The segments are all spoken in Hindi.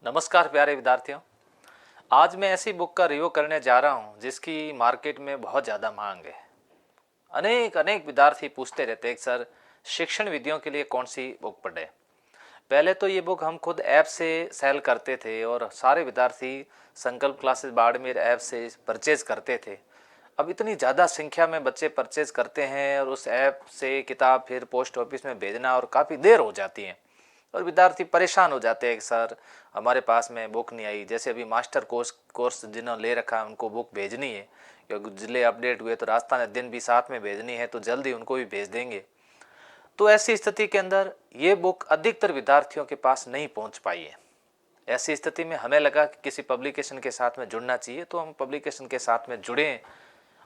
नमस्कार प्यारे विद्यार्थियों। आज मैं ऐसी बुक का रिव्यू करने जा रहा हूं जिसकी मार्केट में बहुत ज़्यादा मांग है। अनेक अनेक विद्यार्थी पूछते रहते हैं सर शिक्षण विधियों के लिए कौन सी बुक पढ़े। पहले तो ये बुक हम खुद ऐप से सेल करते थे और सारे विद्यार्थी संकल्प क्लासेस बाड़मेर ऐप से परचेज करते थे। अब इतनी ज़्यादा संख्या में बच्चे परचेज करते हैं और उस ऐप से किताब फिर पोस्ट ऑफिस में भेजना और काफ़ी देर हो जाती है और विद्यार्थी परेशान हो जाते हैं कि सर हमारे पास में बुक नहीं आई। जैसे अभी मास्टर कोर्स जिन्होंने ले रखा है उनको बुक भेजनी है क्योंकि जिले अपडेट हुए तो राजस्थान अध्ययन भी साथ में भेजनी है, तो जल्दी उनको भी भेज देंगे। तो ऐसी स्थिति के अंदर ये बुक अधिकतर विद्यार्थियों के पास नहीं पहुंच पाई है। ऐसी स्थिति में हमें लगा कि किसी पब्लिकेशन के साथ में जुड़ना चाहिए, तो हम पब्लिकेशन के साथ में जुड़े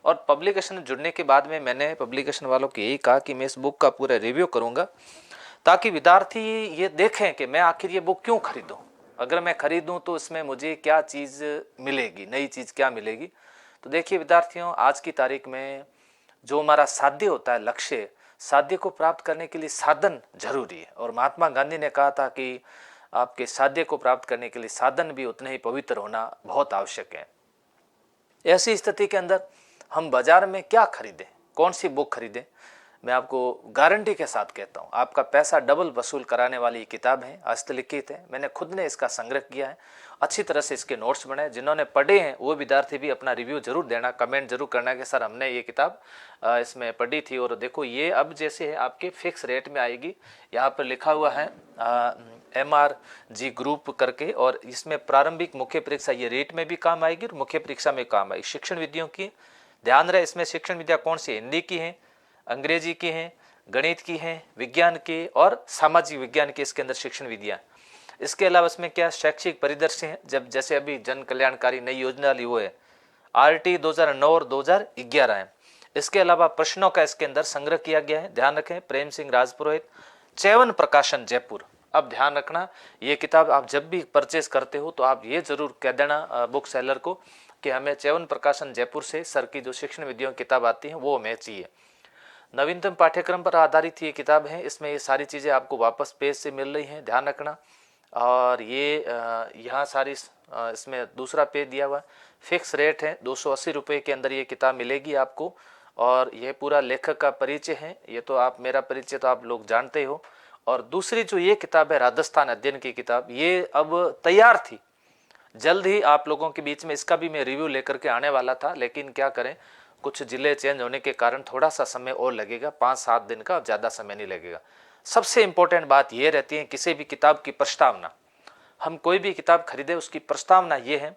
और पब्लिकेशन जुड़ने के बाद में मैंने पब्लिकेशन वालों को यही कहा कि मैं इस बुक का पूरा रिव्यू करूंगा ताकि विद्यार्थी ये देखें कि मैं आखिर ये बुक क्यों खरीदूं। अगर मैं खरीदूं तो इसमें मुझे क्या चीज़ मिलेगी, नई चीज़ क्या मिलेगी। तो देखिए विद्यार्थियों, आज की तारीख में जो हमारा साध्य होता है, लक्ष्य, साध्य को प्राप्त करने के लिए साधन जरूरी है। और महात्मा गांधी ने कहा था कि आपके साध्य को प्राप्त करने के लिए साधन भी उतने ही पवित्र होना बहुत आवश्यक है। ऐसी स्थिति के अंदर हम बाजार में क्या खरीदें, कौन सी बुक खरीदें, मैं आपको गारंटी के साथ कहता हूँ आपका पैसा डबल वसूल कराने वाली ये किताब है, हस्तलिखित है। मैंने खुद ने इसका संग्रह किया है, अच्छी तरह से इसके नोट्स बनाए। जिन्होंने पढ़े हैं वो विद्यार्थी भी अपना रिव्यू जरूर देना, कमेंट जरूर करना कि सर हमने ये किताब इसमें पढ़ी थी और देखो ये अब जैसे है आपके फिक्स रेट में आएगी। यहाँ पर लिखा हुआ है MRG ग्रुप करके, और इसमें प्रारंभिक मुख्य परीक्षा ये रेट में भी काम आएगी और मुख्य परीक्षा में काम आएगी। शिक्षण विधियों की ध्यान रहे, इसमें शिक्षण विद्या कौन सी, हिंदी की है, अंग्रेजी की हैं, गणित की हैं, विज्ञान की और सामाजिक विज्ञान की इसके अंदर शिक्षण विधियाँ। इसके अलावा इसमें क्या शैक्षिक परिदृश्य है, जब जैसे अभी जन कल्याणकारी नई योजना ली हुई है RT 2009 और 2011 है। इसके अलावा प्रश्नों का इसके अंदर संग्रह किया गया है। ध्यान रखें, प्रेम सिंह राजपुरोहित, चैवन प्रकाशन जयपुर। अब ध्यान रखना ये किताब आप जब भी परचेज करते हो तो आप ये जरूर कह देना बुक सेलर को कि हमें चैवन प्रकाशन जयपुर से सर की जो शिक्षण विधियों किताब आती है वो हमें चाहिए। नवीनतम पाठ्यक्रम पर आधारित ये किताब है। इसमें ये सारी चीज़ें आपको वापस पेज से मिल रही हैं, ध्यान रखना। और ये यहाँ सारी इसमें दूसरा पेज दिया हुआ, फिक्स रेट है 280 रुपये के अंदर ये किताब मिलेगी आपको। और ये पूरा लेखक का परिचय है, ये तो आप मेरा परिचय तो आप लोग जानते हो। और दूसरी जो ये किताब है राजस्थान अध्ययन की किताब, ये अब तैयार थी, जल्द ही आप लोगों के बीच में इसका भी मैं रिव्यू लेकर के आने वाला था, लेकिन क्या करें कुछ जिले चेंज होने के कारण थोड़ा सा समय और लगेगा, 5-7 दिन का, ज़्यादा समय नहीं लगेगा। सबसे इम्पोर्टेंट बात यह रहती है किसी भी किताब की प्रस्तावना, हम कोई भी किताब खरीदे उसकी प्रस्तावना ये है।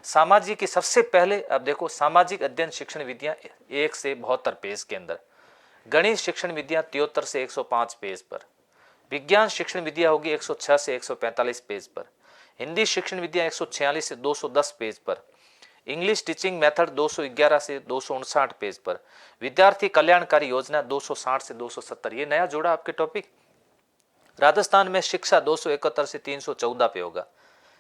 सामाजिक की सबसे पहले, अब देखो सामाजिक अध्ययन शिक्षण विधियाँ 1 से 72 पेज के अंदर, गणित शिक्षण विधियाँ 73 से 105 पेज पर, विज्ञान शिक्षण विधियाँ होगी 106 से 145 पेज पर, हिंदी शिक्षण विधियाँ 146 से 210 पेज पर, इंग्लिश टीचिंग मेथड 211 से 259 पेज पर, विद्यार्थी कल्याणकारी योजना 260 से 270। ये नया जोड़ा आपके टॉपिक। राजस्थान में शिक्षा 271 से 314 पे होगा।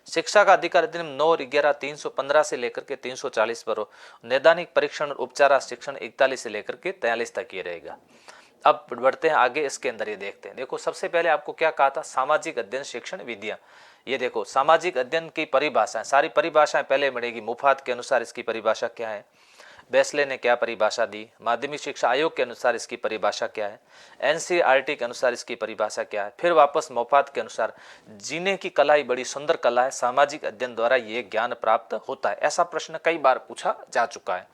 शिक्षा का अधिकार अधिनियम 9 और 11 315 से लेकर के 340 पर हो। नैदानिक परीक्षण और उपचारा शिक्षण 41 से लेकर के 43 तक ये रहेगा। अब बढ़ते हैं आगे, इसके अंदर ये देखते हैं। देखो सबसे पहले आपको क्या कहा था, सामाजिक अध्ययन शिक्षण विधियां। ये देखो सामाजिक अध्ययन की परिभाषाएं, सारी परिभाषाएं पहले मिलेगी। मुफात के अनुसार इसकी परिभाषा क्या है, बेसले ने क्या परिभाषा दी, माध्यमिक शिक्षा आयोग के अनुसार इसकी परिभाषा क्या है, NCERT के अनुसार इसकी परिभाषा क्या है, फिर वापस मुफात के अनुसार जीने की कला ही बड़ी सुंदर कला है, सामाजिक अध्ययन द्वारा ये ज्ञान प्राप्त होता है। ऐसा प्रश्न कई बार पूछा जा चुका है।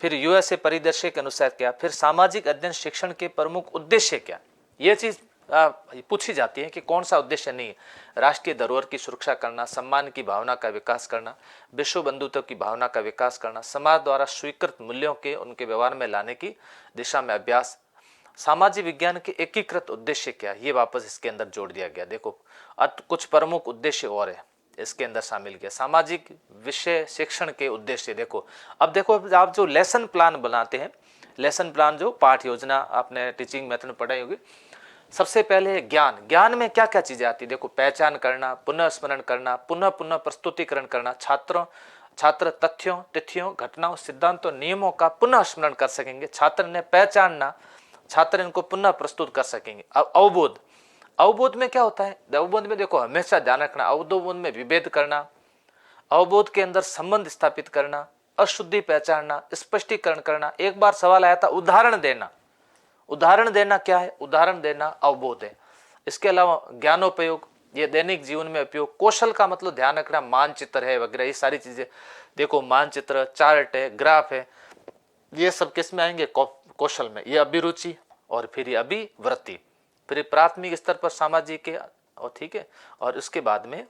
फिर USA परिदृश्य के अनुसार क्या, फिर सामाजिक अध्ययन शिक्षण के प्रमुख उद्देश्य क्या, ये चीज पूछी जाती है कि कौन सा उद्देश्य नहीं है। राष्ट्रीय धरोहर की सुरक्षा करना, सम्मान की भावना का विकास करना, विश्व बंधुत्व की भावना का विकास करना, समाज द्वारा स्वीकृत मूल्यों के उनके व्यवहार में लाने की दिशा में अभ्यास, सामाजिक विज्ञान के एकीकृत उद्देश्य क्या, ये वापस इसके अंदर जोड़ दिया गया। देखो कुछ प्रमुख उद्देश्य और है इसके अंदर शामिल किया। सामाजिक विषय शिक्षण के उद्देश्य देखो, अब देखो आप जो लेसन प्लान बनाते हैं, लेसन प्लान जो पाठ योजना आपने टीचिंग मेथड में पढ़ाई होगी, सबसे पहले ज्ञान में क्या क्या चीजें आती है। देखो पहचान करना, पुनः स्मरण करना, पुनः पुनः प्रस्तुतिकरण करना, छात्र तथ्यों, तिथियों, घटनाओं, सिद्धांतों, नियमों का पुनः स्मरण कर सकेंगे। छात्र ने पहचानना, छात्र इनको पुनः प्रस्तुत कर सकेंगे। अब अवबोध, अवबोध में क्या होता है, अवबोध में देखो हमेशा ध्यान रखना, अवबोध में विभेद करना, अवबोध के अंदर संबंध स्थापित करना, अशुद्धि पहचानना, स्पष्टीकरण करना। एक बार सवाल आया था उदाहरण देना, उदाहरण देना क्या है, उदाहरण देना अवबोध है। इसके अलावा ज्ञानोपयोग, ये दैनिक जीवन में उपयोग। कौशल का मतलब ध्यान रखना, मानचित्र है वगैरह, ये सारी चीजें देखो, मानचित्र, चार्ट है, ग्राफ है, ये सब किस में आएंगे, कौशल में। ये अभिरुचि और फिर ये अभिवृत्ति, फिर प्राथमिक स्तर पर सामाजिक है, और ठीक है। और उसके बाद में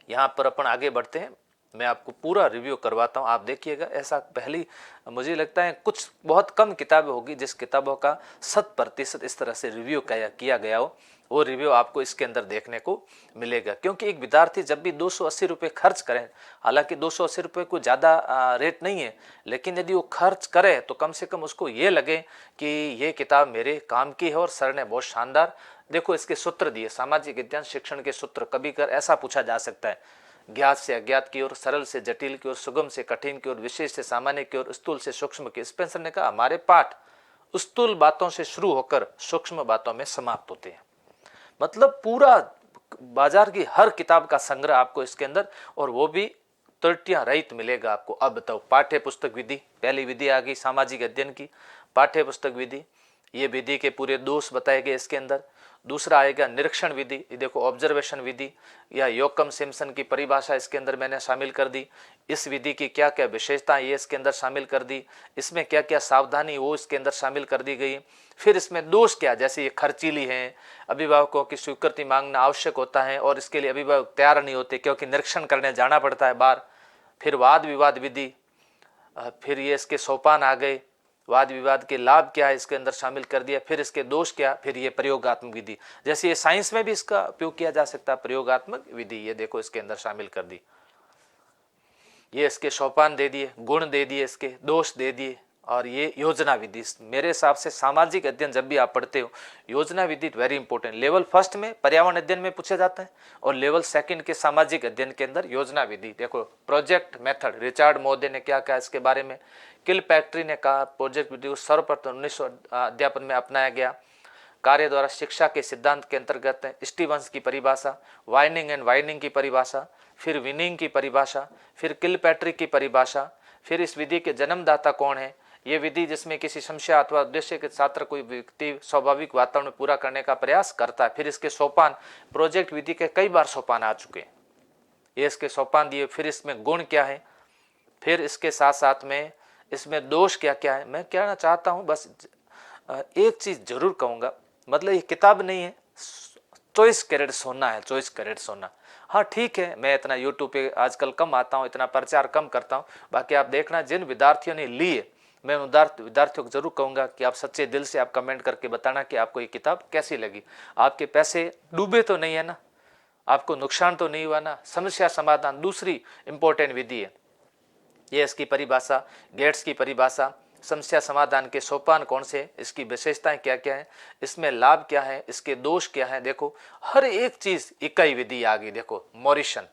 यहाँ पर अपन आगे बढ़ते हैं, मैं आपको पूरा रिव्यू करवाता हूँ, आप देखिएगा। ऐसा पहली मुझे लगता है कुछ बहुत कम किताबें होगी जिस किताबों का 100% इस तरह से रिव्यू किया गया हो, वो रिव्यू आपको इसके अंदर देखने को मिलेगा। क्योंकि एक विद्यार्थी जब भी 280 रुपये खर्च करें, हालांकि 280 रुपये कोई ज़्यादा रेट नहीं है, लेकिन यदि वो खर्च करे तो कम से कम उसको ये लगे कि ये किताब मेरे काम की है और सर ने बहुत शानदार, देखो इसके सूत्र दिए, सामाजिक विज्ञान शिक्षण के सूत्र। कभी कर ऐसा पूछा जा सकता है, ज्ञात से अज्ञात की ओर, सरल से जटिल की ओर, सुगम से कठिन की ओर, विशेष से सामान्य की ओर, स्थूल से सूक्ष्म की। स्पेंसर ने कहा हमारे पाठ स्थूल बातों से शुरू होकर सूक्ष्म बातों में समाप्त होते हैं। मतलब पूरा बाजार की हर किताब का संग्रह आपको इसके अंदर, और वो भी त्रुटियां रहित मिलेगा आपको। अब बताओ, पाठ्य पुस्तक विधि, पहली विधि आ गई सामाजिक अध्ययन की, पाठ्य पुस्तक विधि। ये विधि के पूरे दोष बताए गए इसके अंदर। दूसरा आएगा निरीक्षण विधि, ये देखो ऑब्जर्वेशन विधि, या योकम सिम्पसन की परिभाषा इसके अंदर मैंने शामिल कर दी। इस विधि की क्या क्या विशेषताएं ये इसके अंदर शामिल कर दी, इसमें क्या क्या सावधानी वो इसके अंदर शामिल कर दी गई। फिर इसमें दोष क्या, जैसे ये खर्चीली है, अभिभावकों की स्वीकृति मांगना आवश्यक होता है और इसके लिए अभिभावक तैयार नहीं होते क्योंकि निरीक्षण करने जाना पड़ता है बाहर। फिर वाद विवाद विधि, फिर ये इसके सोपान आ गए, वाद विवाद के लाभ क्या है इसके अंदर शामिल कर दिया। फिर इसके दोष क्या, फिर ये प्रयोगात्मक विधि, जैसे ये साइंस में भी इसका उपयोग किया जा सकता है, प्रयोगात्मक विधि, ये देखो इसके अंदर शामिल कर दी। ये इसके सोपान दे दिए, गुण दे दिए, इसके दोष दे दिए, और ये योजना विधि। मेरे हिसाब से सामाजिक अध्ययन जब भी आप पढ़ते हो, योजना विधि वेरी इंपॉर्टेंट। लेवल फर्स्ट में पर्यावरण अध्ययन में पूछा जाता है, और लेवल सेकंड के सामाजिक अध्ययन के अंदर योजना विधि। देखो प्रोजेक्ट मेथड, रिचार्ड मोदे ने क्या कहा इसके बारे में, किलपैट्री ने कहा प्रोजेक्ट विधि को सर्वप्रथम 1900 अध्यापन में अपनाया गया। कार्य द्वारा शिक्षा के सिद्धांत के अंतर्गत है। स्टीवंस की परिभाषा, वाइनिंग एंड वाइनिंग की परिभाषा, फिर विनिंग की परिभाषा, फिर किलपैट्रिक की परिभाषा, फिर इस विधि के जन्मदाता कौन है। ये विधि जिसमें किसी समस्या अथवा उद्देश्य के छात्र कोई व्यक्ति स्वाभाविक वातावरण में पूरा करने का प्रयास करता है। फिर इसके सोपान, प्रोजेक्ट विधि के कई बार सोपान आ चुके हैं, ये इसके सोपान दिए। फिर इसमें गुण क्या है, फिर इसके साथ साथ में इसमें दोष क्या क्या है। मैं कहना चाहता हूँ बस एक चीज जरूर कहूँगा, मतलब ये किताब नहीं है, चॉइस कैरेट सोना है, चॉइस कैरेट सोना। हाँ ठीक है, मैं इतना यूट्यूब पे आजकल कम आता हूँ, इतना प्रचार कम करता हूँ। बाकी आप देखना जिन विद्यार्थियों ने ली है, मैं विद्यार्थियों को जरूर कहूँगा कि आप सच्चे दिल से आप कमेंट करके बताना कि आपको ये किताब कैसी लगी। आपके पैसे डूबे तो नहीं है ना, आपको नुकसान तो नहीं हुआ ना। समस्या समाधान दूसरी इंपॉर्टेंट विधि है, ये इसकी परिभाषा, गेट्स की परिभाषा, समस्या समाधान के सोपान कौन से, इसकी विशेषताएं क्या क्या है, इसमें लाभ क्या है, इसके दोष क्या है। देखो हर एक चीज इकाई विधि आ गई। देखो मोरिसन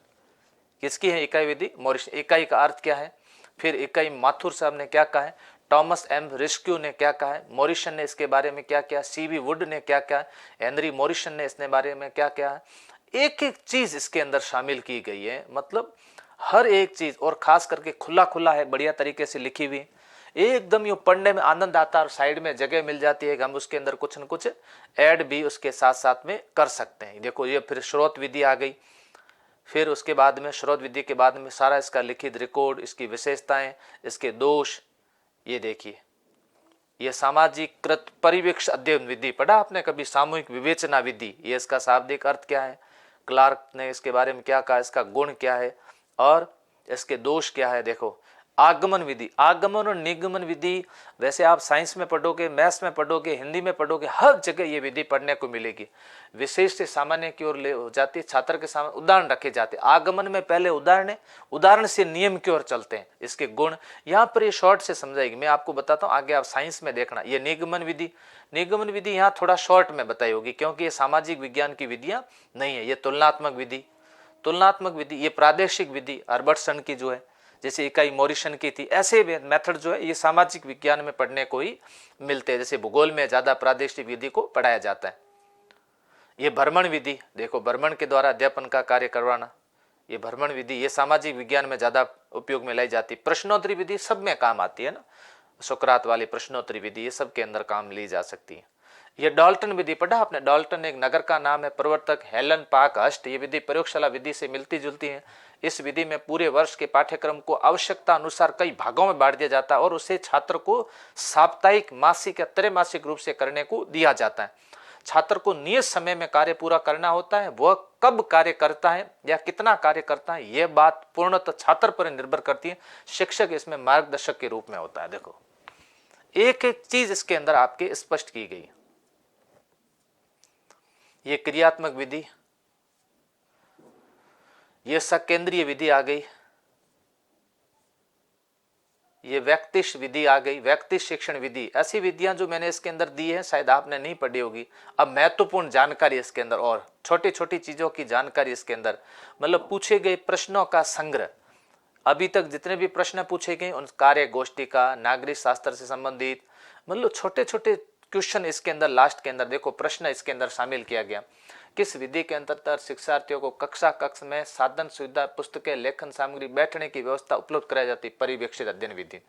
किसकी है, इकाई विधि मोरिसन। इकाई का अर्थ क्या है, फिर इकाई माथुर साहब ने क्या कहा है, टॉमस एम रिस्क्यू ने क्या कहा है, मोरिसन ने इसके बारे में क्या क्या, सीवी वुड ने क्या क्या, हेनरी मोरिसन ने इसके बारे में क्या क्या है। एक एक चीज इसके अंदर शामिल की गई है, मतलब हर एक चीज, और खास करके खुला खुला है, बढ़िया तरीके से लिखी हुई, एकदम यूं पढ़ने में आनंद आता है। और साइड में जगह मिल जाती है कि हम उसके अंदर कुछ न कुछ ऐड भी उसके साथ साथ में कर सकते हैं। देखो ये फिर स्रोत विधि आ गई, फिर उसके बाद में स्रोत विधि के बाद में सारा इसका लिखित रिकॉर्ड, इसकी विशेषताएं, इसके दोष। ये देखिए ये सामाजिकृत परिवेक्ष अध्ययन विधि पढ़ा आपने कभी, सामूहिक विवेचना विधि, ये इसका शाब्दिक अर्थ क्या है, क्लार्क ने इसके बारे में क्या कहा, इसका गुण क्या है और इसके दोष क्या है। देखो आगमन विधि, आगमन और निगमन विधि, वैसे आप साइंस में पढ़ोगे, मैथ्स में पढ़ोगे, हिंदी में पढ़ोगे, हर जगह ये विधि पढ़ने को मिलेगी। विशेष से सामान्य की ओर ले हो जाती है, छात्र के सामने उदाहरण रखे जाते हैं। आगमन में पहले उदाहरण है, उदाहरण से नियम की ओर चलते हैं। इसके गुण यहाँ पर ये शॉर्ट से समझाएगी, मैं आपको बताता हूँ, आगे आप साइंस में देखना। ये निगमन विधि, निगमन विधि यहाँ थोड़ा शॉर्ट में बताई होगी क्योंकि ये सामाजिक विज्ञान की विधियां नहीं है। ये तुलनात्मक विधि, तुलनात्मक विधि, ये प्रादेशिक विधि अर्बर्टसन की जो है, जैसे इकाई मोरिसन की थी, ऐसे मेथड जो है ये सामाजिक विज्ञान में पढ़ने को ही मिलते हैं। जैसे भूगोल में ज्यादा प्रादेशिक विधि को पढ़ाया जाता है। ये भ्रमण विधि, देखो भ्रमण के द्वारा अध्यापन का कार्य करवाना, ये भ्रमण विधि ये सामाजिक विज्ञान में ज्यादा उपयोग में लाई जाती। प्रश्नोत्तरी विधि सब में काम आती है ना, सुकरात वाली प्रश्नोत्तरी विधि ये सब के अंदर काम ली जा सकती है। ये डाल्टन विधि पढ़ा आपने, डाल्टन एक नगर का नाम है, प्रवर्तक हेलन पार्कहर्स्ट। ये विधि प्रयोगशाला विधि से मिलती जुलती है। इस विधि में पूरे वर्ष के पाठ्यक्रम को आवश्यकता अनुसार कई भागों में बांट दिया जाता है और उसे छात्र को साप्ताहिक, मासिक या त्रैमासिक रूप से करने को दिया जाता है। छात्र को नियत समय में कार्य पूरा करना होता है। वह कब कार्य करता है या कितना कार्य करता है यह बात पूर्णतः छात्र पर निर्भर करती है। शिक्षक इसमें मार्गदर्शक के रूप में होता है। देखो एक एक चीज इसके अंदर आपके स्पष्ट की गई है। ये क्रियात्मक विधि, ये सकेंद्रीय विधि आ गई, ये व्यक्तिश विधि आ गई, व्यक्ति शिक्षण विधि। ऐसी विधियां जो मैंने इसके अंदर दी है शायद आपने नहीं पढ़ी होगी। अब महत्वपूर्ण जानकारी इसके अंदर और छोटी छोटी चीजों की जानकारी इसके अंदर, मतलब पूछे गए प्रश्नों का संग्रह। अभी तक जितने भी प्रश्न पूछे गए उन कार्य गोष्ठी का, नागरिक शास्त्र से संबंधित, मतलब छोटे छोटे क्वेश्चन इसके अंदर लास्ट के अंदर देखो प्रश्न इसके अंदर शामिल किया गया। किस विधि के अंतर्गत शिक्षार्थियों को कक्षा कक्ष में साधन सुविधा, पुस्तकें, लेखन सामग्री, बैठने की व्यवस्था उपलब्ध कराई जाती, पर्यवेक्षित अध्ययन विधि।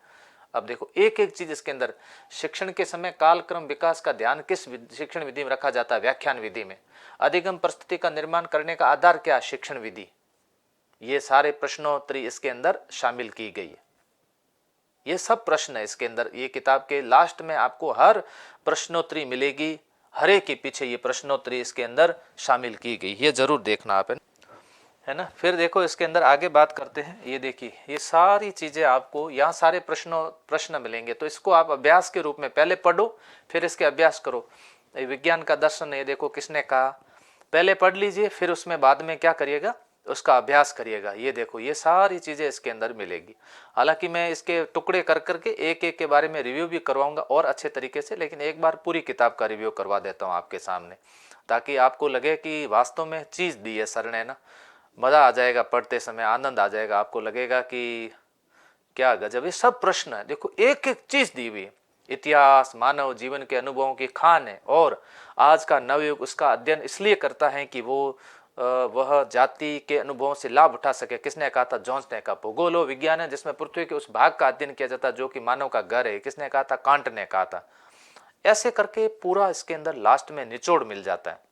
अब देखो एक एक चीज इसके अंदर, शिक्षण के समय कालक्रम विकास का ध्यान किस शिक्षण विधि में रखा जाता है, व्याख्यान विधि में। अधिगम परिस्थिति का निर्माण करने का आधार क्या, शिक्षण विधि। ये सारे प्रश्नोत्तरी इसके अंदर शामिल की गई है। ये सब प्रश्न है इसके अंदर। ये किताब के लास्ट में आपको हर प्रश्नोत्तरी मिलेगी, हर एक के पीछे ये प्रश्नोत्तरी इसके अंदर शामिल की गई, ये जरूर देखना आप, है ना। फिर देखो इसके अंदर आगे बात करते हैं। ये देखिए ये सारी चीजें आपको यहाँ सारे प्रश्न मिलेंगे, तो इसको आप अभ्यास के रूप में पहले पढ़ो फिर इसके अभ्यास करो। विज्ञान का दर्शन है, देखो किसने कहा, पहले पढ़ लीजिए फिर उसमें बाद में क्या करिएगा, उसका अभ्यास करिएगा। ये देखो ये सारी चीजें इसके अंदर मिलेगी। हालांकि मैं इसके टुकड़े कर करके एक एक के बारे में रिव्यू भी करवाऊंगा और अच्छे तरीके से, लेकिन एक बार पूरी किताब का रिव्यू करवा देता हूँ आपके सामने, ताकि आपको लगे कि वास्तव में चीज दी है सर ने ना। मजा आ जाएगा पढ़ते समय, आनंद आ जाएगा, आपको लगेगा कि क्या गजब। ये सब प्रश्न है, देखो एक एक चीज दी हुई, इतिहास, मानव जीवन के अनुभवों की खान है। और आज का नवयुग उसका अध्ययन इसलिए करता है कि वो वह जाति के अनुभवों से लाभ उठा सके। किसने कहा था, जॉन्स ने कहा। भूगोल विज्ञान है जिसमें पृथ्वी के उस भाग का अध्ययन किया जाता है जो कि मानव का घर है। किसने कहा था, कांट ने कहा था। ऐसे करके पूरा इसके अंदर लास्ट में निचोड़ मिल जाता है।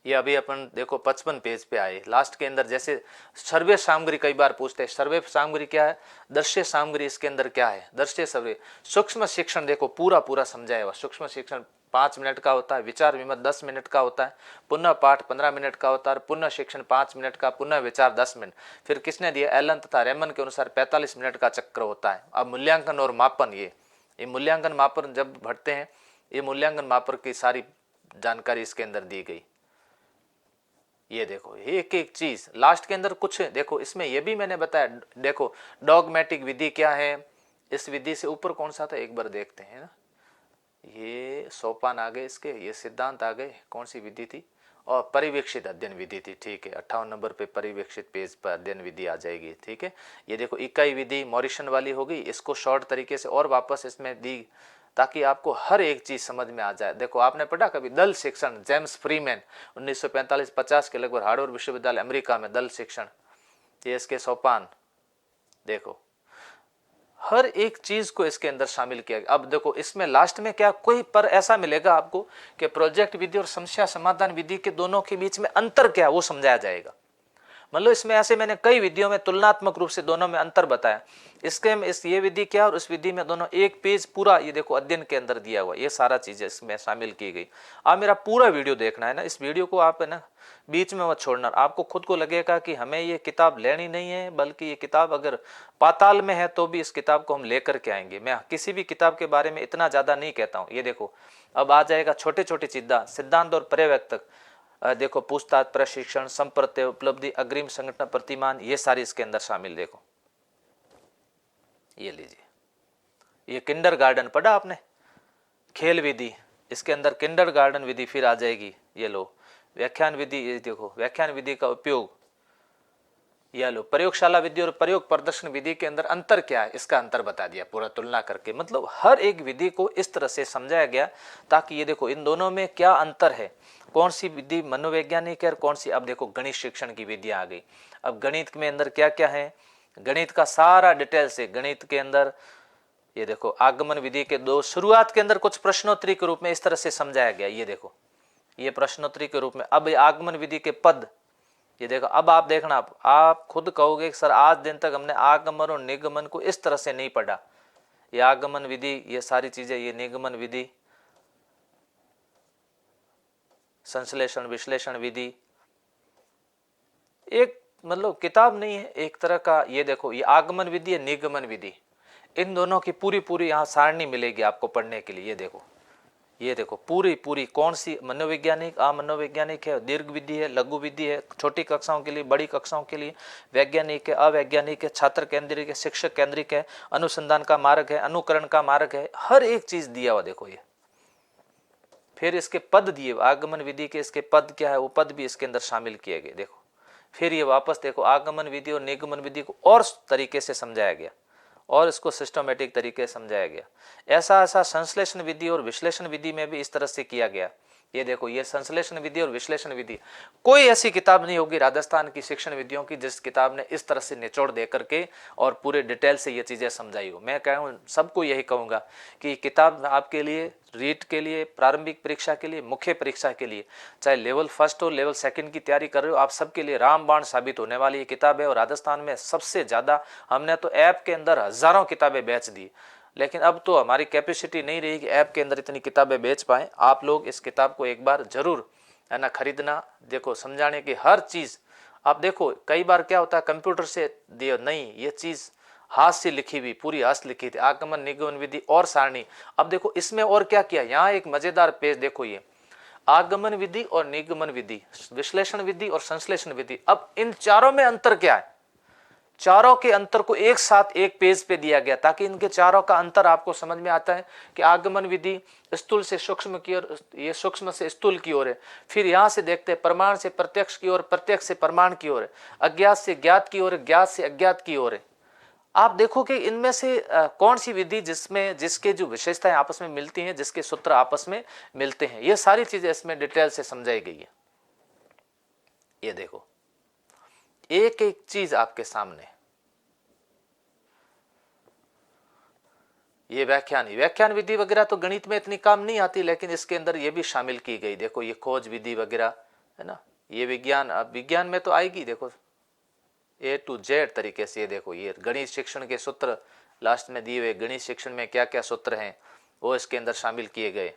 ये अभी अपन देखो 55 पेज पे आए, लास्ट के अंदर जैसे सर्वे सामग्री कई बार पूछते हैं। सर्वे सामग्री क्या है, दृश्य सामग्री इसके अंदर क्या है, दृश्य सर्वे। सूक्ष्म शिक्षण देखो पूरा पूरा समझाया हुआ। सूक्ष्म शिक्षण 5 मिनट का होता है, विचार विमर्श 10 मिनट का होता है, पुनः पाठ 15 मिनट का होता है, पुनः शिक्षण 5 मिनट का, पुनः विचार 10 मिनट। फिर किसने दिया, एलन तथा रेमन के अनुसार 45 मिनट का चक्र होता है। अब मूल्यांकन और मापन, ये मूल्यांकन मापन जब भरते हैं, ये मूल्यांकन मापन की सारी जानकारी इसके अंदर दी गई। ये देखो एक एक चीज लास्ट के अंदर कुछ देखो, इसमें ये भी मैंने बताया। देखो डॉगमेटिक विधि क्या है, इस विधि से ऊपर कौन सा था एक बार देखते हैं ना। ये सोपान आ गए इसके, ये सिद्धांत आ गए, कौन सी विधि थी, और परिवेक्षित अध्ययन विधि थी। ठीक है 58 नंबर पे परिवेक्षित पेज पर अध्ययन विधि आ जाएगी। ठीक है ये देखो इकाई विधि मॉरिसन वाली होगी, इसको शॉर्ट तरीके से और वापस इसमें दी ताकि आपको हर एक चीज समझ में आ जाए। देखो आपने पढ़ा कभी दल शिक्षण, जेम्स फ्रीमैन 1945-50 के लगभग, हार्वर्ड विश्वविद्यालय अमेरिका में, दल शिक्षण, ये इसके सोपान। देखो हर एक चीज को इसके अंदर शामिल किया गया। अब देखो इसमें लास्ट में क्या कोई पर ऐसा मिलेगा आपको कि प्रोजेक्ट विधि और समस्या समाधान विधि के दोनों के बीच में अंतर क्या वो समझाया जाएगा। मतलब इसमें ऐसे मैंने कई विधियों में तुलनात्मक रूप से दोनों में अंतर बताया। ये विधि क्या और उस विधि में दोनों, एक पेज पूरा ये देखो अध्ययन के अंदर दिया हुआ, ये सारा चीजें इसमें शामिल की गई। आप मेरा पूरा वीडियो देखना है ना, इस वीडियो को आप है ना बीच में मत छोड़ना। आपको खुद को लगेगा कि हमें ये किताब लेनी नहीं है, बल्कि ये किताब अगर पाताल में है तो भी इस किताब को हम लेकर के आएंगे। मैं किसी भी किताब के बारे में इतना ज्यादा नहीं कहता हूँ। ये देखो अब आ जाएगा छोटे छोटे सिद्धांत और पर्यवेक्षक, देखो पूछताछ, प्रशिक्षण, संप्रत्यय, उपलब्धि, अग्रिम संगठन प्रतिमान, ये सारी इसके अंदर शामिल। देखो ये लीजिए, ये किंडरगार्टन पढ़ा आपने, खेल विधि, इसके अंदर किंडरगार्टन विधि फिर आ जाएगी। ये लो व्याख्यान विधि, ये देखो व्याख्यान विधि का उपयोग, या लो प्रयोगशाला विधि और प्रयोग प्रदर्शन विधि के अंदर अंतर क्या है, इसका अंतर बता दिया पूरा तुलना करके। मतलब हर एक विधि को इस तरह से समझाया गया ताकि ये देखो इन दोनों में क्या अंतर है, कौन सी विधि मनोवैज्ञानिक है और कौन सी। अब देखो गणित शिक्षण की विधि आ गई। अब गणित में अंदर क्या क्या है, गणित का सारा डिटेल से गणित के अंदर ये देखो आगमन विधि के दो शुरुआत के अंदर कुछ प्रश्नोत्तरी के रूप में इस तरह से समझाया गया। ये देखो ये प्रश्नोत्तरी के रूप में। अब आगमन विधि के पद ये देखो, अब आप देखना, आप खुद कहोगे कि सर आज दिन तक हमने आगमन और निगमन को इस तरह से नहीं पढ़ा। ये आगमन विधि, ये सारी चीजें, ये निगमन विधि, संश्लेषण विश्लेषण विधि, एक मतलब किताब नहीं है, एक तरह का। ये देखो ये आगमन विधि है, निगमन विधि, इन दोनों की पूरी पूरी यहाँ सारणी मिलेगी आपको पढ़ने के लिए। ये देखो पूरी पूरी कौन सी मनोवैज्ञानिक, अमनोवैज्ञानिक है, दीर्घ विधि है, लघु विधि है, छोटी कक्षाओं के लिए, बड़ी कक्षाओं के लिए, वैज्ञानिक है, अवैज्ञानिक है, छात्र केंद्रिक है, शिक्षक केंद्रिक है, अनुसंधान का मार्ग है, अनुकरण का मार्ग है, हर एक चीज दिया हुआ देखो ये। फिर इसके पद दिए, आगमन विधि के इसके पद क्या है, वो पद भी इसके अंदर शामिल किए गए देखो। फिर ये वापस देखो आगमन विधि और निगमन विधि को और तरीके से समझाया गया और इसको सिस्टमेटिक तरीके से समझाया गया। ऐसा ऐसा संश्लेषण विधि और विश्लेषण विधि में भी इस तरह से किया गया। ये देखो ये संश्लेषण विधि और विश्लेषण विधि, कोई ऐसी किताब नहीं होगी राजस्थान की शिक्षण विधियों की जिस किताब ने इस तरह से निचोड़ दे करके और पूरे डिटेल से ये चीजें समझाई हो। मैं कहूँ सबको यही कहूँगा कि किताब आपके लिए रीट के लिए, प्रारंभिक परीक्षा के लिए, मुख्य परीक्षा के लिए, चाहे लेवल फर्स्ट हो लेवल सेकंड की तैयारी कर रहे हो, आप सबके लिए रामबाण साबित होने वाली ये किताब है। और राजस्थान में सबसे ज्यादा, हमने तो ऐप के अंदर हजारों किताबें बेच दी, लेकिन अब तो हमारी कैपेसिटी नहीं रही कि ऐप के अंदर इतनी किताबें बेच पाए। आप लोग इस किताब को एक बार जरूर है ना खरीदना। देखो समझाने की हर चीज, आप देखो कई बार क्या होता है कंप्यूटर से दियो, नहीं ये चीज हाथ से लिखी हुई, पूरी हस्त लिखी थी, आगमन निगमन विधि और सारणी। अब देखो इसमें और क्या किया, यहाँ एक मजेदार पेज देखो, ये आगमन विधि और निगमन विधि, विश्लेषण विधि और संश्लेषण विधि। अब इन चारों में अंतर क्या है, चारों के अंतर को एक साथ एक पेज पे दिया गया ताकि इनके चारों का अंतर आपको समझ में आता है कि आगमन विधि स्थूल से सूक्ष्म की ओर, ये सूक्ष्म से स्थूल की ओर है। फिर यहाँ से देखते हैं प्रमाण से प्रत्यक्ष की ओर, प्रत्यक्ष से प्रमाण की ओर है, अज्ञात से ज्ञात की ओर, ज्ञात से अज्ञात की ओर है। आप देखो कि इनमें से कौन सी विधि जिसमें जिसके जो विशेषताएं आपस में मिलती हैं, जिसके सूत्र आपस में मिलते हैं, ये सारी चीजें इसमें डिटेल से समझाई गई है। ये देखो एक एक चीज आपके सामने। ये व्याख्यान विधि वगैरह तो गणित में इतनी काम नहीं आती, लेकिन इसके अंदर ये भी शामिल की गई। देखो ये खोज विधि वगैरह है ना, ये विज्ञान, अब विज्ञान में तो आएगी देखो A to Z तरीके से। ये देखो ये गणित शिक्षण के सूत्र लास्ट में दिए हुए, गणित शिक्षण में क्या क्या सूत्र हैं वो इसके अंदर शामिल किए गए।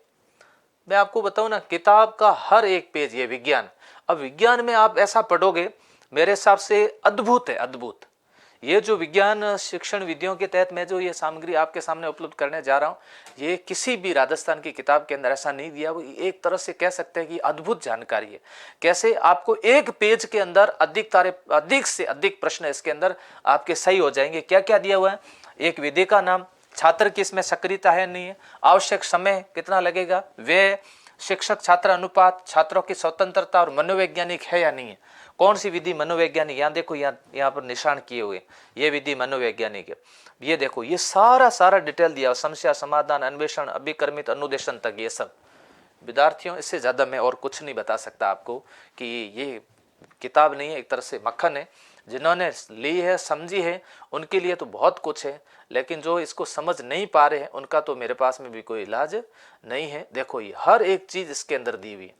मैं आपको बताऊं ना, किताब का हर एक पेज ये विज्ञान। अब विज्ञान में आप ऐसा पढ़ोगे मेरे हिसाब से अद्भुत है, अद्भुत। ये जो विज्ञान शिक्षण विधियों के तहत मैं जो ये सामग्री आपके सामने उपलब्ध करने जा रहा हूँ, ये किसी भी राजस्थान की किताब के अंदर ऐसा नहीं दिया। वो एक तरह से कह सकते हैं कि अद्भुत जानकारी है। कैसे आपको एक पेज के अंदर अधिक से अधिक प्रश्न इसके अंदर आपके सही हो जाएंगे। क्या क्या दिया हुआ है, एक विधि का नाम, छात्र की इसमें सक्रियता है नहीं है, आवश्यक समय कितना लगेगा, वे शिक्षक छात्र अनुपात, छात्रों की स्वतंत्रता और मनोवैज्ञानिक है या नहीं है, कौन सी विधि मनोवैज्ञानिक, यहाँ देखो यहाँ पर निशान किए हुए, ये विधि मनोवैज्ञानिक है। ये देखो ये सारा डिटेल दिया, समस्या समाधान, अन्वेषण, अभिकर्मित, अनुदेशन तक, ये सब। विद्यार्थियों इससे ज्यादा मैं और कुछ नहीं बता सकता आपको कि ये किताब नहीं है, एक तरह से मक्खन है। जिन्होंने ली है, समझी है, उनके लिए तो बहुत कुछ है, लेकिन जो इसको समझ नहीं पा रहे हैं उनका तो मेरे पास में भी कोई इलाज नहीं है। देखो ये हर एक चीज इसके अंदर दी हुई है।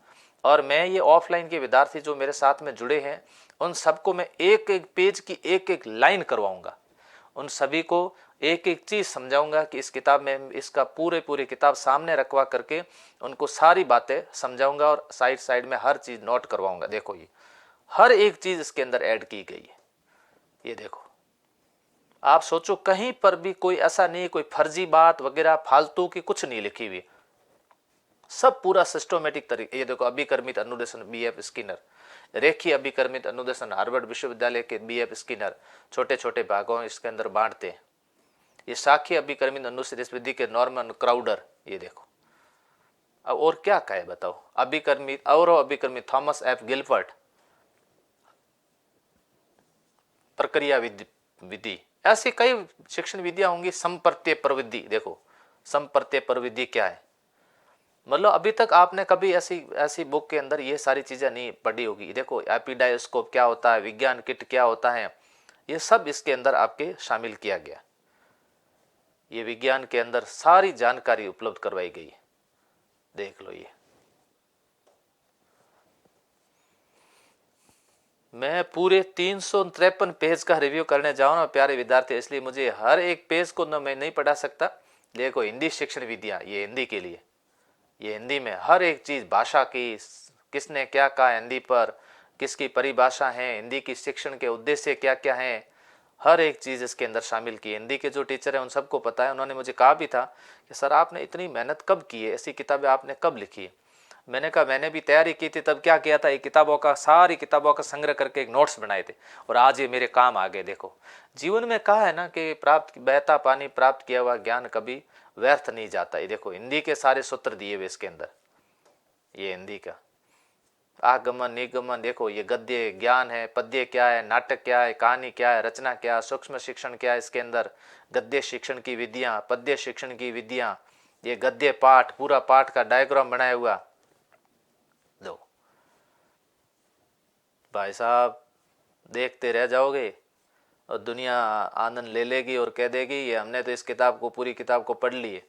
और मैं ये ऑफलाइन के विद्यार्थी जो मेरे साथ में जुड़े हैं उन सबको मैं एक एक पेज की एक एक लाइन करवाऊंगा, उन सभी को एक एक चीज समझाऊंगा कि इस किताब में, इसका पूरे किताब सामने रखवा करके उनको सारी बातें समझाऊंगा और साइड साइड में हर चीज नोट करवाऊंगा। देखो ये हर एक चीज इसके अंदर ऐड की गई है। ये देखो आप सोचो कहीं पर भी कोई ऐसा नहीं, कोई फर्जी बात वगैरह फालतू की कुछ नहीं लिखी हुई, सब पूरा सिस्टमेटिक तरीके। ये देखो अभिकर्मित अनुदेशन BF स्किनर, रेखीय अभिकर्मित अनुदेशन हार्वर्ड विश्वविद्यालय के BF स्किनर छोटे छोटे भागों इसके अंदर बांटते हैं। ये शाखीय अभिकर्मित अनुदेशन विधि के नॉर्मन क्राउडर। ये देखो अब और क्या कहे बताओ, अभिकर्मित थॉमस F गिलफर्ट, प्रक्रिया विधि, ऐसी कई शिक्षण विधियां होंगी। संप्रत्यय प्रविधि, देखो संप्रत्यय प्रविधि क्या है, मतलब अभी तक आपने कभी ऐसी ऐसी बुक के अंदर ये सारी चीजें नहीं पढ़ी होगी। देखो एपिडायोस्कोप क्या होता है, विज्ञान किट क्या होता है, ये सब इसके अंदर आपके शामिल किया गया। ये विज्ञान के अंदर सारी जानकारी उपलब्ध करवाई गई है, देख लो। ये मैं पूरे 353 पेज का रिव्यू करने जाऊँ ना प्यारे विद्यार्थी, इसलिए मुझे हर एक पेज को ना मैं नहीं पढ़ा सकता। देखो हिंदी शिक्षण विधियाँ, ये हिंदी के लिए, ये हिंदी में हर एक चीज़, भाषा की किसने क्या कहा हिंदी पर, किसकी परिभाषा है, हिंदी की शिक्षण के उद्देश्य क्या क्या हैं, हर एक चीज़ इसके अंदर शामिल की। हिंदी के जो टीचर हैं उन सबको पता है, उन्होंने मुझे कहा भी था कि सर आपने इतनी मेहनत कब की है, ऐसी किताबें आपने कब लिखी है। मैंने कहा मैंने भी तैयारी की थी, तब क्या किया था, ये किताबों का, सारी किताबों का संग्रह करके एक नोट्स बनाए थे, और आज ये मेरे काम आ गए। देखो जीवन में कहा है ना कि प्राप्त बहता पानी, प्राप्त किया हुआ ज्ञान कभी व्यर्थ नहीं जाता। ये देखो हिंदी के सारे सूत्र दिए हुए इसके अंदर, ये हिंदी का आगमन निगमन, देखो ये गद्य ज्ञान है, पद्य क्या है, नाटक क्या है, कहानी क्या है, रचना क्या है, सूक्ष्म शिक्षण क्या है, इसके अंदर गद्य शिक्षण की विधियां, पद्य शिक्षण की विधियां, ये गद्य पाठ, पूरा पाठ का डायग्राम बनाया हुआ। दो भाई साहब, देखते रह जाओगे और दुनिया आनंद ले लेगी और कह देगी ये हमने तो इस किताब को, पूरी किताब को पढ़ ली है।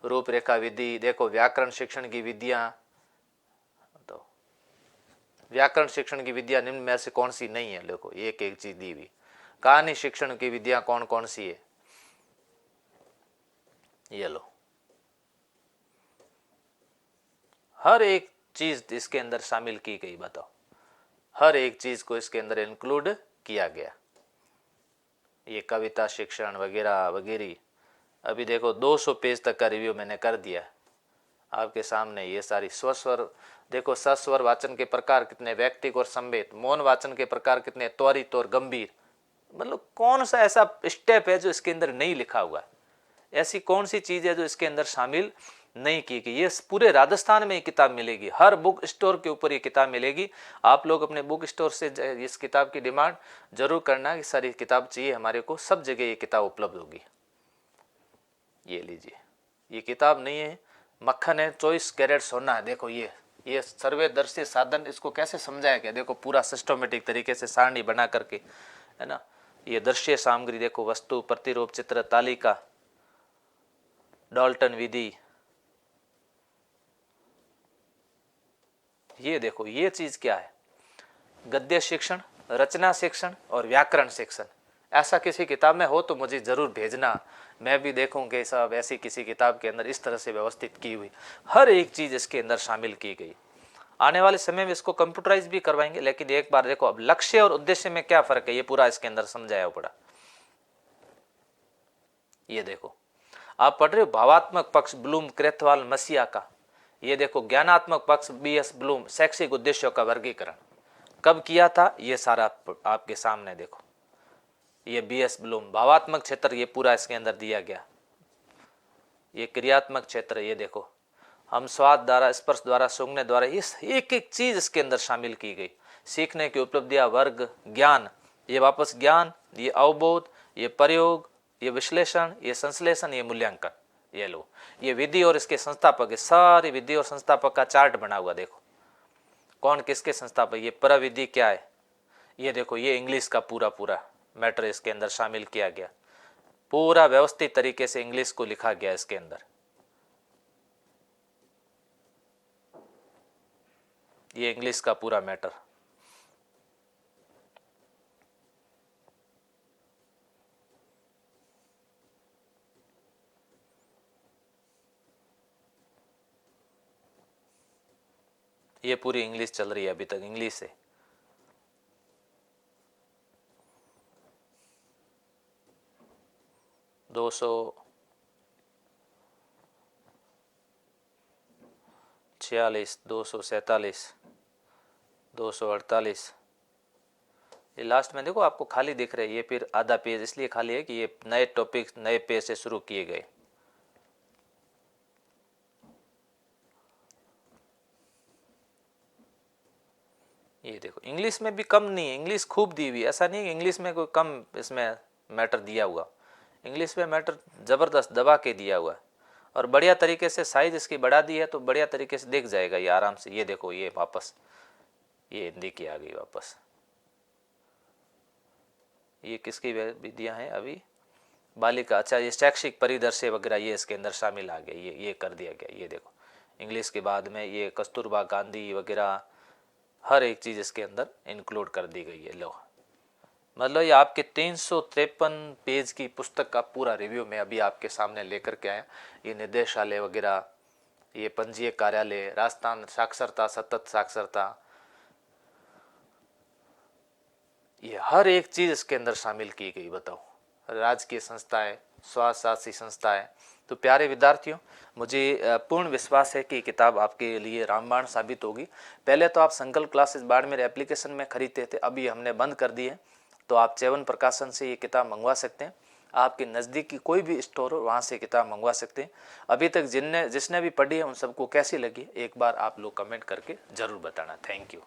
रूपरेखा विधि, देखो व्याकरण शिक्षण की विधियां, तो व्याकरण शिक्षण की विद्या निम्न में से कौन सी नहीं है, देखो एक एक चीज दी हुई। कहानी शिक्षण की विद्या कौन कौन सी है, ये लो, हर एक चीज इसके अंदर शामिल की गई। बताओ, हर एक चीज को इसके अंदर इंक्लूड किया गया। ये कविता शिक्षण वगैरह वगैरह, अभी देखो 200 पेज तक का रिव्यू मैंने कर दिया आपके सामने। ये सारी स्वस्वर, देखो सस्वर वाचन के प्रकार कितने, व्यक्तिक और संवेद, मौन वाचन के प्रकार कितने, त्वरित और गंभीर, मतलब कौन सा ऐसा स्टेप है जो इसके अंदर नहीं लिखा हुआ है, ऐसी कौन सी चीज है जो इसके अंदर शामिल नहीं की गई। ये पूरे राजस्थान में ये किताब मिलेगी, हर बुक स्टोर के ऊपर ये किताब मिलेगी। आप लोग अपने बुक स्टोर से इस किताब की डिमांड जरूर करना कि सर ये किताब चाहिए हमारे को, सब जगह ये किताब उपलब्ध होगी। ये लीजिए, ये किताब नहीं है मक्खन है, 24 कैरेट सोना है। देखो ये सर्वदर्शी साधन, इसको कैसे समझाया गया, देखो पूरा सिस्टमेटिक तरीके से सारणी बना करके, है ना। ये दृश्य सामग्री, देखो वस्तु प्रतिरूप चित्र तालिका, डाल्टन विधि, ये देखो ये चीज क्या है, गद्य शिक्षण, रचना शिक्षण और व्याकरण शिक्षण। ऐसा किसी किताब में हो तो मुझे जरूर भेजना, मैं भी देखूं कि सब ऐसी किसी किताब के अंदर इस तरह से व्यवस्थित की हुई, हर एक चीज इसके अंदर शामिल की गई। आने वाले समय में इसको कंप्यूटराइज भी करवाएंगे, लेकिन एक बार देखो अब लक्ष्य और उद्देश्य में क्या फर्क है, ये पूरा इसके अंदर समझाया पड़ा। ये देखो आप पढ़ रहे हो भावात्मक पक्ष ब्लूम क्रेथवाल मसीहा का, ये देखो ज्ञानात्मक पक्ष BS ब्लूम शैक्षिक उद्देश्यों का वर्गीकरण कब किया था, ये सारा आपके सामने देखो। ये BS ब्लूम भावात्मक क्षेत्र, ये पूरा इसके अंदर दिया गया। ये क्रियात्मक क्षेत्र, ये देखो हम स्वाद द्वारा, स्पर्श द्वारा, सूंघने द्वारा, इस एक एक चीज इसके अंदर शामिल की गई। सीखने की उपलब्धियां, वर्ग, ज्ञान, ये वापस ज्ञान, ये अवबोध, ये प्रयोग, ये विश्लेषण, ये संश्लेषण, ये मूल्यांकन। ये लो, ये विधि और इसके संस्थापक, सारी विधि और संस्थापक का चार्ट बना हुआ, देखो कौन किसके संस्थापक। ये प्रविधि क्या है, ये देखो ये इंग्लिश का पूरा पूरा मैटर इसके अंदर शामिल किया गया, पूरा व्यवस्थित तरीके से इंग्लिश को लिखा गया इसके अंदर। ये इंग्लिश का पूरा मैटर, ये पूरी इंग्लिश चल रही है अभी तक, इंग्लिश से। दो सौ 46, 247, 248, ये लास्ट में देखो आपको खाली दिख रहा है, ये फिर आधा पेज इसलिए खाली है कि ये नए टॉपिक नए पेज से शुरू किए गए। ये देखो इंग्लिश में भी कम नहीं है, इंग्लिश खूब दी हुई, ऐसा नहीं इंग्लिश में कोई कम इसमें मैटर दिया हुआ, इंग्लिश में मैटर ज़बरदस्त दबा के दिया हुआ है और बढ़िया तरीके से साइज इसकी बढ़ा दी है तो बढ़िया तरीके से देख जाएगा ये आराम से। ये देखो ये वापस ये हिंदी की आ गई वापस, ये किसकी विधियाँ हैं अभी, बालिका, अच्छा ये शैक्षिक परिदृश्य वगैरह ये इसके अंदर शामिल आ गया, ये कर दिया गया। ये देखो इंग्लिश के बाद में ये कस्तूरबा गांधी वगैरह हर एक चीज़ इसके अंदर इंक्लूड कर दी गई है। लो मतलब ये आपके 353 पेज की पुस्तक का पूरा रिव्यू मैं अभी आपके सामने लेकर के आया। ये निदेशालय वगैरह, ये पंजीयक कार्यालय, राजस्थान साक्षरता सतत साक्षरता, ये हर एक चीज़ इसके अंदर शामिल की गई। बताओ राजकीय संस्थाएं, स्वायत्तशासी संस्थाएं। तो प्यारे विद्यार्थियों, मुझे पूर्ण विश्वास है कि ये किताब आपके लिए रामबाण साबित होगी। पहले तो आप संकल्प क्लासेस बाड़मेर एप्लीकेशन में खरीदते थे, अभी हमने बंद कर दी है, तो आप चैवन प्रकाशन से ये किताब मंगवा सकते हैं। आपके नज़दीकी कोई भी स्टोर हो वहाँ से किताब मंगवा सकते हैं। अभी तक जिसने भी पढ़ी है उन सबको कैसी लगी एक बार आप लोग कमेंट करके ज़रूर बताना। Thank you.